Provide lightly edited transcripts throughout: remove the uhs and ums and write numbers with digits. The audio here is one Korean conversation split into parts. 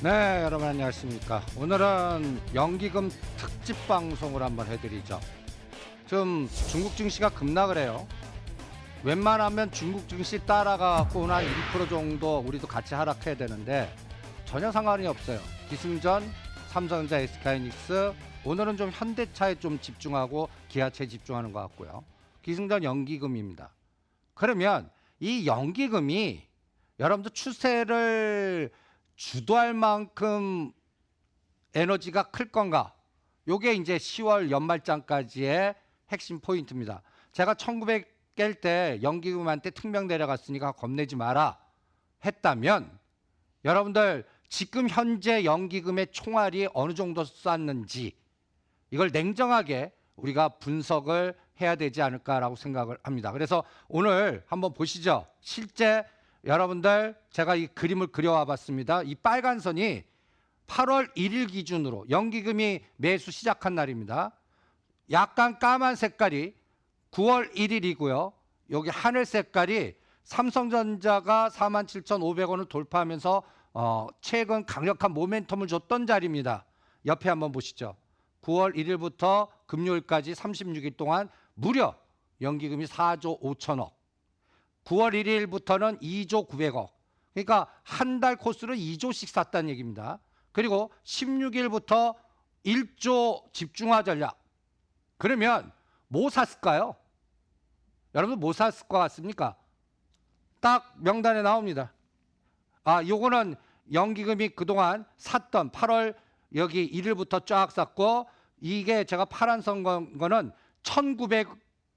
네, 여러분 안녕하십니까. 오늘은 연기금 특집 방송을 한번 해드리죠. 지금 중국 증시가 급락을 해요. 웬만하면 중국 증시 따라가고 한 1% 정도 우리도 같이 하락해야 되는데 전혀 상관이 없어요. 기승전, 삼성전자, SK하이닉스, 오늘은 좀 현대차에 좀 집중하고 기아차에 집중하는 것 같고요. 기승전 연기금입니다. 그러면 이 연기금이 여러분들 추세를 주도할 만큼 에너지가 클 건가? 요게 이제 10월 연말장까지의 핵심 포인트입니다. 제가 1900 깰 때 연기금한테 특명 내려갔으니까 겁내지 마라 했다면 여러분들 지금 현재 연기금의 총알이 어느 정도 쐈는지 이걸 냉정하게 우리가 분석을 해야 되지 않을까라고 생각을 합니다. 그래서 오늘 한번 보시죠. 실제 여러분들 제가 이 그림을 그려와 봤습니다. 이 빨간 선이 8월 1일 기준으로 연기금이 매수 시작한 날입니다. 약간 까만 색깔이 9월 1일이고요. 여기 하늘 색깔이 삼성전자가 47,500원을 돌파하면서 최근 강력한 모멘텀을 줬던 자리입니다. 옆에 한번 보시죠. 9월 1일부터 금요일까지 36일 동안 무려 연기금이 4조 5천억. 9월 1일부터는 2조 900억. 그러니까 한 달 코스로 2조씩 샀다는 얘기입니다. 그리고 16일부터 1조 집중화 전략. 그러면 뭐 샀을까요? 여러분 뭐 샀을 것 같습니까? 딱 명단에 나옵니다. 요거는 연기금이 그동안 샀던 8월 여기 1일부터 쫙 샀고 이게 제가 파란 선 거는 1900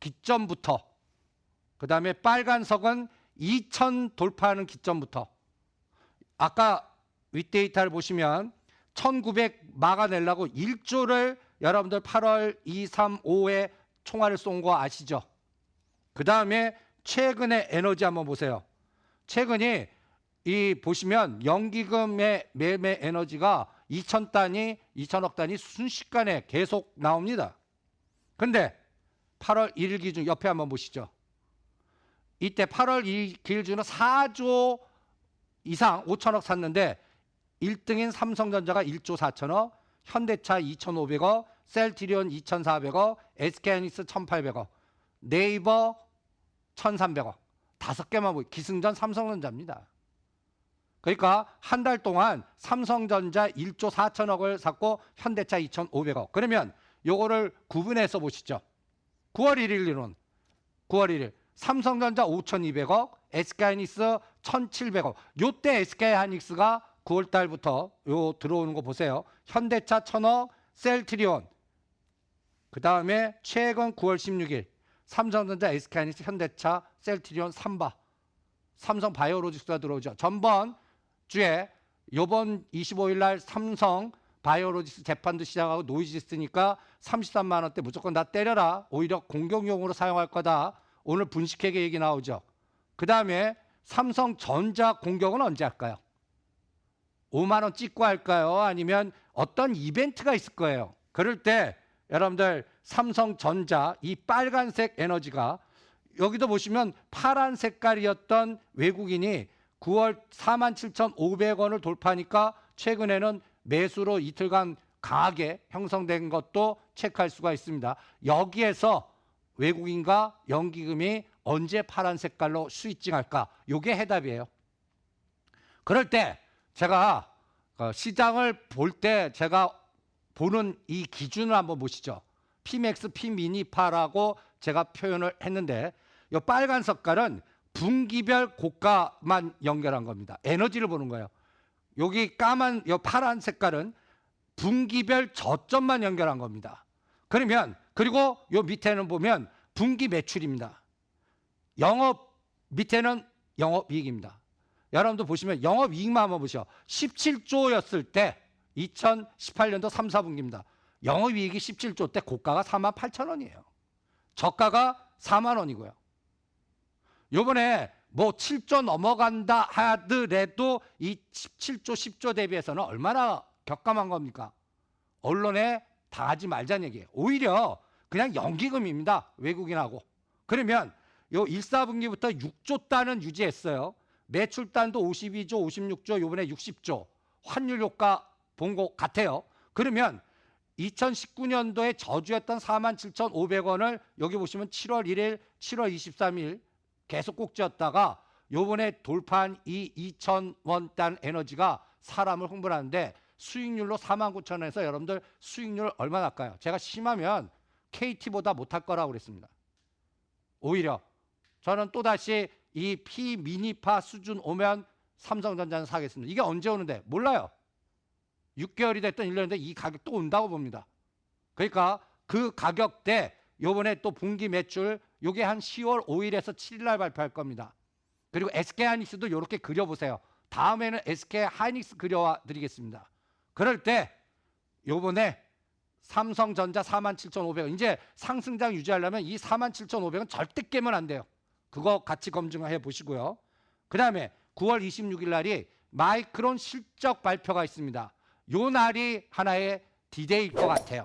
기점부터 그 다음에 빨간 석은 2000 돌파하는 기점부터 아까 윗데이터를 보시면 1900 막아내려고 1조를 여러분들 8월 2, 3, 5에 총알을 쏜 거 아시죠? 그 다음에 최근의 에너지 한번 보세요. 최근이 이 보시면 연기금의 매매 에너지가 2000억 단위 순식간에 계속 나옵니다. 근데 8월 1일 기준 옆에 한번 보시죠. 이때 8월 2일 기준으로 4조 이상 5천억 샀는데 1등인 삼성전자가 1조 4천억, 현대차 2,500억, 셀트리온 2,400억, SK하이닉스 1,800억, 네이버 1,300억. 5개만 보이 기승전 삼성전자입니다. 그러니까 한 달 동안 삼성전자 1조 4천억을 샀고 현대차 2,500억. 그러면 요거를 구분해서 보시죠. 9월 1일로는 9월 1일 삼성전자 5,200억, SK하이닉스 1,700억. 요때 SK하이닉스가 9월 달부터 요 들어오는 거 보세요. 현대차 1,000억, 셀트리온. 그 다음에 최근 9월 16일 삼성전자, SK하이닉스, 현대차, 셀트리온, 삼바. 삼성 바이오로직스가 들어오죠. 전번 주에 요번 25일 날 삼성 바이오로직스 재판도 시작하고 노이즈 있으니까 33만 원대 무조건 다 때려라. 오히려 공격용으로 사용할 거다. 오늘 분식회계 얘기 나오죠. 그 다음에 삼성전자 공격은 언제 할까요? 5만 원 찍고 할까요? 아니면 어떤 이벤트가 있을 거예요. 그럴 때 여러분들 삼성전자 이 빨간색 에너지가 여기도 보시면 파란 색깔이었던 외국인이 9월 47,500원을 돌파하니까 최근에는 매수로 이틀간 강하게 형성된 것도 체크할 수가 있습니다. 여기에서 외국인과 연기금이 언제 파란 색깔로 스위칭할까? 이게 해답이에요. 그럴 때 제가 시장을 볼 때 제가 보는 이 기준을 한번 보시죠. P맥스, P미니파라고 제가 표현을 했는데 이 빨간 색깔은 분기별 고가만 연결한 겁니다. 에너지를 보는 거예요. 여기 까만 이 파란 색깔은 분기별 저점만 연결한 겁니다. 그러면 그리고 요 밑에는 보면 분기 매출입니다. 영업 밑에는 영업이익입니다. 여러분도 보시면 영업이익만 한번 보시죠. 17조였을 때 2018년도 3, 4분기입니다. 영업이익이 17조 때 고가가 48,000원이에요. 저가가 4만 원이고요. 요번에 뭐 7조 넘어간다 하더라도 이 17조, 10조 대비해서는 얼마나 격감한 겁니까? 언론에 당하지 말자는 얘기예요. 오히려 그냥 연기금입니다. 외국인하고. 그러면 요 1, 4분기부터 6조 단은 유지했어요. 매출단도 52조, 56조, 요번에 60조. 환율 효과 본 것 같아요. 그러면 2019년도에 저주했던 47,500원을 여기 보시면 7월 1일, 7월 23일 계속 꼭지였다가 요번에 돌파한 이 2,000원단 에너지가 사람을 흥분하는데 수익률로 49,000원에서 여러분들 수익률 얼마 날까요? 제가 심하면 KT보다 못할 거라고 그랬습니다. 오히려 저는 또다시 이 피미니파 수준 오면 삼성전자는 사겠습니다. 이게 언제 오는데? 몰라요. 6개월이 됐든 1년이 됐든 이 가격 또 온다고 봅니다. 그러니까 그 가격대 요번에 또 분기 매출 요게 한 10월 5일에서 7일 날 발표할 겁니다. 그리고 SK하이닉스도 이렇게 그려보세요. 다음에는 SK하이닉스 그려와 드리겠습니다. 그럴 때 요번에 삼성전자 47,500원 이제 상승장 유지하려면 이 47,500원 절대 깨면 안 돼요. 그거 같이 검증해 보시고요. 그 다음에 9월 26일 날이 마이크론 실적 발표가 있습니다. 요 날이 하나의 디데이일 것 같아요.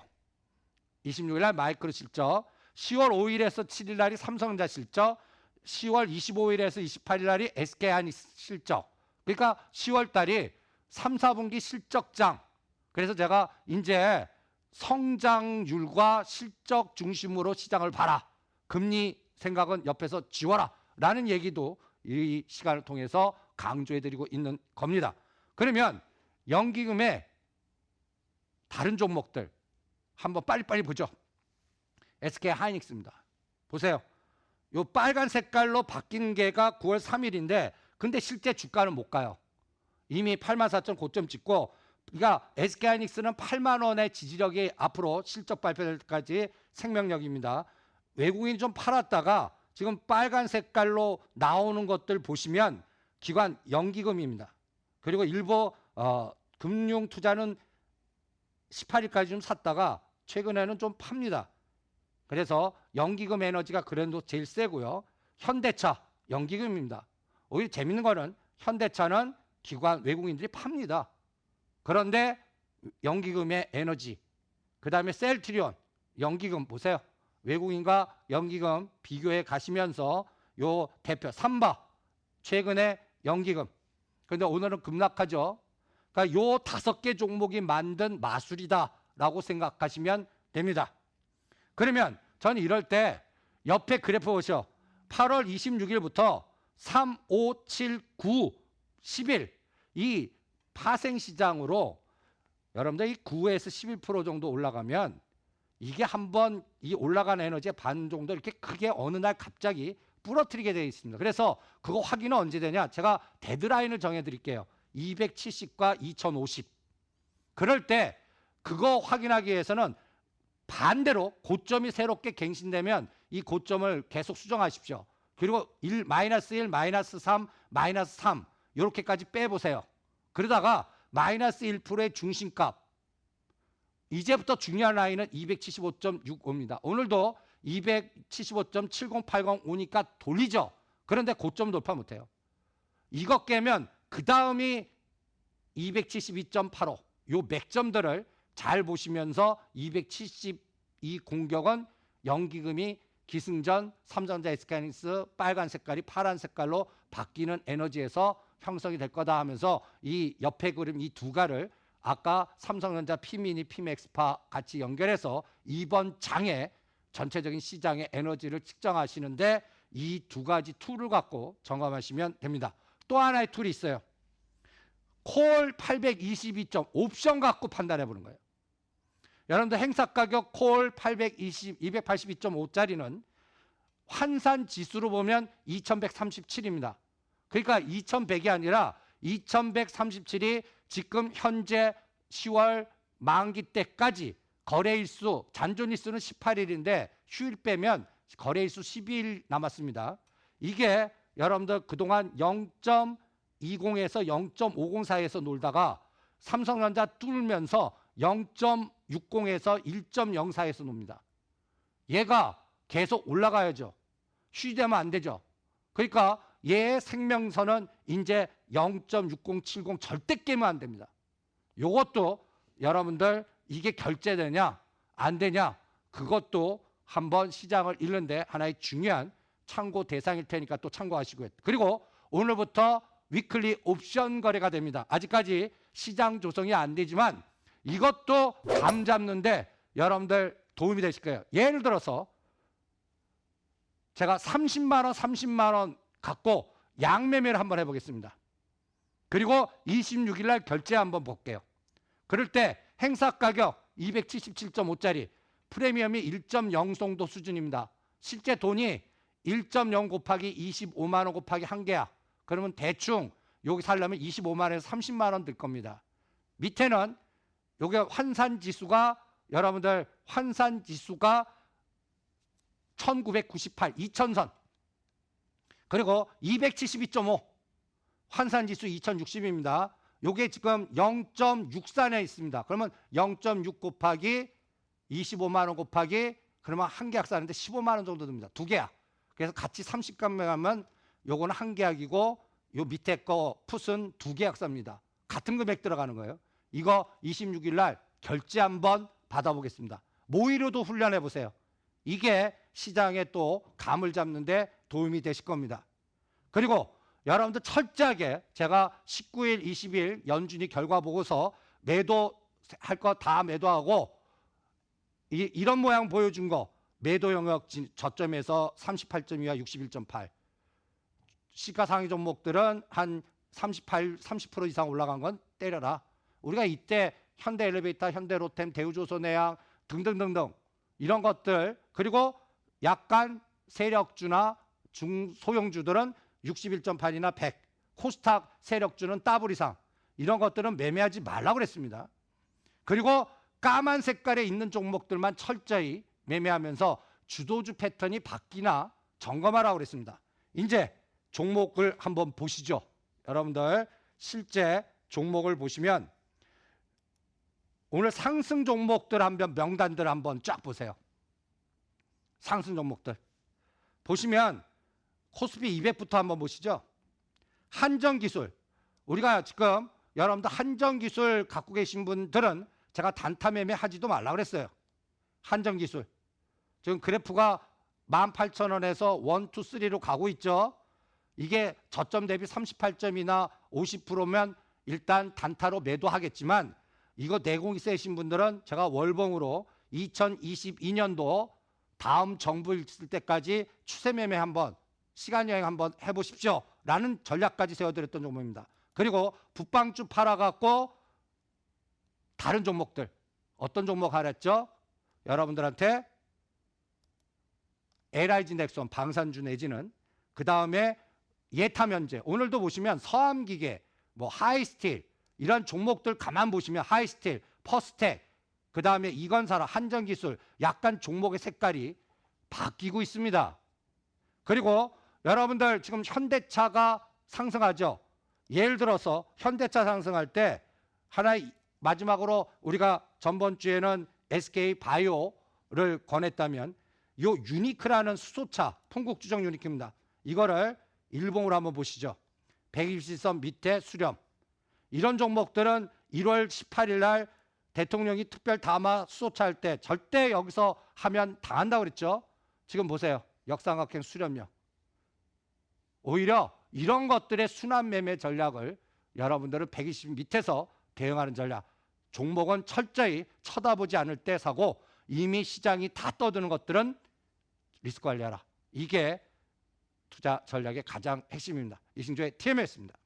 26일 날 마이크론 실적, 10월 5일에서 7일 날이 삼성전자 실적, 10월 25일에서 28일 날이 SK하이닉스 실적. 그러니까 10월 달이 3, 4분기 실적장. 그래서 제가 이제 성장률과 실적 중심으로 시장을 봐라. 금리 생각은 옆에서 지워라. 라는 얘기도 이 시간을 통해서 강조해드리고 있는 겁니다. 그러면 연기금의 다른 종목들 한번 빨리빨리 보죠. SK하이닉스입니다. 보세요. 요 빨간 색깔로 바뀐 게가 9월 3일인데 근데 실제 주가는 못 가요. 이미 84,000 고점 찍고 그러니까 SK하이닉스는 8만 원의 지지력이 앞으로 실적 발표될 때까지 생명력입니다. 외국인이 좀 팔았다가 지금 빨간 색깔로 나오는 것들 보시면 기관 연기금입니다. 그리고 일부 금융투자는 18일까지 좀 샀다가 최근에는 좀 팝니다. 그래서 연기금 에너지가 그래도 제일 세고요. 현대차 연기금입니다. 오히려 재밌는 거는 현대차는 기관 외국인들이 팝니다. 그런데 연기금의 에너지, 그 다음에 셀트리온 연기금 보세요. 외국인과 연기금 비교해 가시면서 요 대표 삼바 최근에 연기금. 그런데 오늘은 급락하죠. 그러니까 요 5개 종목이 만든 마술이다라고 생각하시면 됩니다. 그러면 저는 이럴 때 옆에 그래프 보시죠. 8월 26일부터 3, 5, 7, 9, 10일 이 파생시장으로 여러분들 이 9에서 11% 정도 올라가면 이게 한번 이 올라간 에너지의 반 정도 이렇게 크게 어느 날 갑자기 부러뜨리게 되어 있습니다. 그래서 그거 확인은 언제 되냐? 제가 데드라인을 정해드릴게요. 270과 2050. 그럴 때 그거 확인하기 위해서는 반대로 고점이 새롭게 갱신되면 이 고점을 계속 수정하십시오. 그리고 1, 마이너스 1, 마이너스 3, 마이너스 3 이렇게까지 빼보세요. 그러다가 마이너스 1%의 중심값 이제부터 중요한 라인은 275.65입니다. 오늘도 275.7080 오니까 돌리죠. 그런데 고점 돌파 못해요. 이거 깨면 그 다음이 272.85 요 맥점들을 잘 보시면서 272 공격은 연기금이 기승전 삼성전자 SK하이닉스 빨간 색깔이 파란 색깔로 바뀌는 에너지에서 형성이 될 거다 하면서 이 옆에 그림 이 두 가를 아까 삼성전자 피미니 피맥스파 같이 연결해서 이번 장에 전체적인 시장의 에너지를 측정하시는데 이 두 가지 툴을 갖고 점검하시면 됩니다. 또 하나의 툴이 있어요. 콜 822점 옵션 갖고 판단해 보는 거예요. 여러분들 행사가격 콜 282.5짜리는 환산 지수로 보면 2137입니다. 그러니까 2100이 아니라 2137이 지금 현재 10월 만기 때까지 거래일수 잔존일수는 18일인데 휴일 빼면 거래일수 12일 남았습니다. 이게 여러분들 그동안 0.20에서 0.50 사이에서 놀다가 삼성전자 뚫으면서 0.60에서 1.0 사이에서 놉니다. 얘가 계속 올라가야죠. 쉬되면 안 되죠. 그러니까 얘의 생명선은 이제 0.6070 절대 깨면 안 됩니다. 요것도 여러분들 이게 결제되냐 안 되냐 그것도 한번 시장을 읽는데 하나의 중요한 참고 대상일 테니까 또 참고하시고요. 그리고 오늘부터 위클리 옵션 거래가 됩니다. 아직까지 시장 조성이 안 되지만 이것도 감 잡는데 여러분들 도움이 되실 거예요. 예를 들어서 제가 30만 원 갖고 양매매를 한번 해보겠습니다. 그리고 26일 날 결제 한번 볼게요. 그럴 때 행사 가격 277.5짜리 프리미엄이 1.0 정도 수준입니다. 실제 돈이 1.0 곱하기 25만 원 곱하기 1개야. 그러면 대충 여기 살려면 25만 원에서 30만 원 들 겁니다. 밑에는 여기 환산지수가 여러분들 환산지수가 1998, 2000선. 그리고 272.5 환산지수 2060입니다. 요게 지금 0.64에 있습니다. 그러면 0.6 곱하기 25만 원 곱하기 그러면 한 계약 사는데 15만 원 정도 듭니다. 두 계약. 그래서 같이 30간 하면 요거는 한 계약이고 요 밑에 거 풋은 두 계약 삽니다. 같은 금액 들어가는 거예요. 이거 26일 날 결제 한번 받아보겠습니다. 모의로도 훈련해 보세요. 이게 시장에 또 감을 잡는 데 도움이 되실 겁니다. 그리고 여러분들 철저하게 제가 19일, 20일 연준이 결과 보고서 매도할 거 다 매도하고 이런 모양 보여준 거 매도 영역 저점에서 38.2와 61.8 시가상위 종목들은 한 38, 30% 이상 올라간 건 때려라. 우리가 이때 현대엘리베이터, 현대로템, 대우조선해양 등등등등 이런 것들 그리고 약간 세력주나 중소형주들은 61.8이나 100 코스닥 세력주는 더블 이상 이런 것들은 매매하지 말라고 그랬습니다. 그리고 까만 색깔에 있는 종목들만 철저히 매매하면서 주도주 패턴이 바뀌나 점검하라고 그랬습니다. 이제 종목을 한번 보시죠. 여러분들 실제 종목을 보시면 오늘 상승 종목들 한번 명단들 한번 쫙 보세요. 상승 종목들 보시면 코스피 200부터 한번 보시죠. 한정기술 우리가 지금 여러분들 한정기술 갖고 계신 분들은 제가 단타 매매 하지도 말라고 그랬어요. 한정기술 지금 그래프가 18,000원에서 1, 2, 3로 가고 있죠. 이게 저점 대비 38점이나 50%면 일단 단타로 매도하겠지만 이거 내공이 세신 분들은 제가 월봉으로 2022년도 다음 정부 있을 때까지 추세 매매 한번 시간 여행 한번 해보십시오 라는 전략까지 세워드렸던 종목입니다. 그리고 북방주 팔아갖고 다른 종목들 어떤 종목 하랬죠? 여러분들한테 LIG 넥슨 방산주 내지는 그 다음에 예타면제 오늘도 보시면 서암기계 뭐 하이스틸 이런 종목들 가만 보시면 하이스틸 퍼스텍 그 다음에 이건사라 한정기술 약간 종목의 색깔이 바뀌고 있습니다. 그리고 여러분들 지금 현대차가 상승하죠. 예를 들어서 현대차 상승할 때 하나의 마지막으로 우리가 전번 주에는 SK바이오를 권했다면 요 유니크라는 수소차 풍국주정 유니크입니다. 이거를 일봉으로 한번 보시죠. 120선 밑에 수렴. 이런 종목들은 1월 18일 날 대통령이 특별 담화 수소차 할 때 절대 여기서 하면 당한다고 그랬죠. 지금 보세요. 역삼각형 수렴력. 오히려 이런 것들의 순환 매매 전략을 여러분들은 120 밑에서 대응하는 전략. 종목은 철저히 쳐다보지 않을 때 사고 이미 시장이 다 떠드는 것들은 리스크 관리하라. 이게 투자 전략의 가장 핵심입니다. 이승조의 TMS입니다.